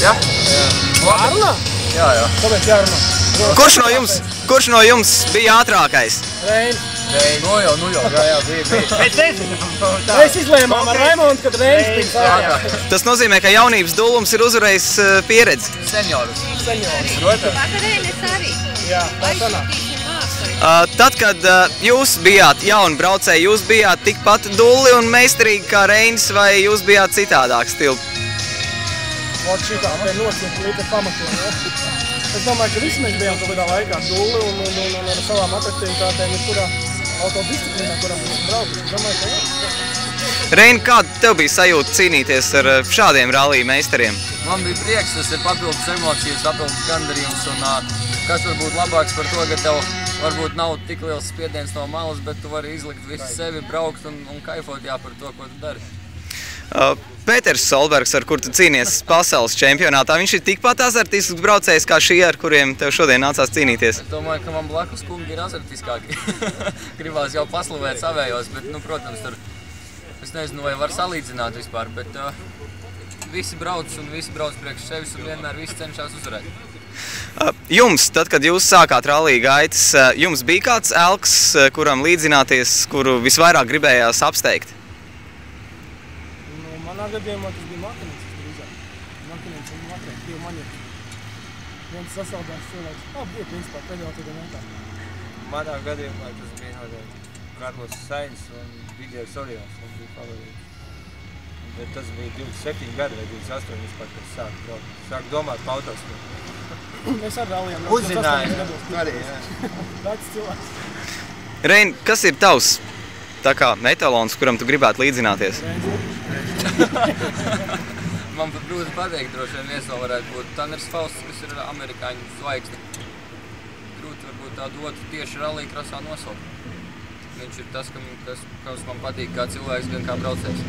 Ja? Jārunā? Jā. Kāpēc jārunā? Kurš no jums bija ātrākais? Reinis. Nu jau, jā, bija. Mēs izlēmām ar Raimondu, kad Reinis bija ātrākais. Tas nozīmē, ka jaunības dūlums ir uzvarējis pieredzi. Seniorus. Vakarēnes arī. Jā, tā sanāk. Tad, kad jūs bijāt jauni braucēji, jūs bijāt tikpat dulli un meistarīgi kā Reinis, vai jūs bijāt citādāk stili? Vot šitā, te nocīt līdz pamatiem, ja? Es domāju, ka visi mēs bijām kaut kādā laikā dulli un ar savām atraktivitātēm ir kurā autodisciplīnā, kurā mēs braukuši. Es domāju, ka jā. Reini, kāda tev bija sajūta cīnīties ar šādiem rallija meistariem? Man bija prieks, tas ir papildus emocijas, papildus gandarījums un kas var būt labāks par to, ka tev varbūt nav tik liels spiediens no malas, bet tu vari izlikt visu sevi, braukt un kaifot par to, ko tu dari. Pēters Solbergs, ar kur tu cīnies pasaules čempionātā, viņš ir tikpat azartisks braucējs kā šie, ar kuriem tev šodien nācās cīnīties? Es domāju, ka man blakus kungi ir azartiskāki. Gribās jau paslavēt savējos, bet, protams, tur es nezinu, vai var salīdzināt vispār, bet visi brauc un visi brauc priekš sevis un vienmēr visi cenšas uzvarēt. Jums, tad, kad jūs sākāt rallija gaitas, jums bija kāds elks, kuram līdzināties, kuru visvairāk gribējās apsteigt? Manā gadījumā tas bija Makinīts, drīzāk. Makinīts un Makrēns, divi maņieki. Viens sasaldās cilvēks. Bija principā pēdējā tādā metā. Manā gadījumā tas bija Karlos Sainz un Vidijs Oriols. Tas bija favorīts. Bet tas bija 27 gadi vai 28 vispār, kad sāku braukt. Sāku domāt pa autospēku. Es ar ralliem uzzināju arī, jā. Tāds cilvēks. Reini, kas ir tavs tā kā etalons, kuram tu gribētu līdzināties? Man pat grūti pateikt, droši vien viens vēl varētu būt Tanners Fausts, kas ir amerikāņu zvaigzne. Grūti varbūt tādu otru tieši rallija krasā nosaukt. Viņš ir tas, kas man patīk kā cilvēks, gan kā braucējs.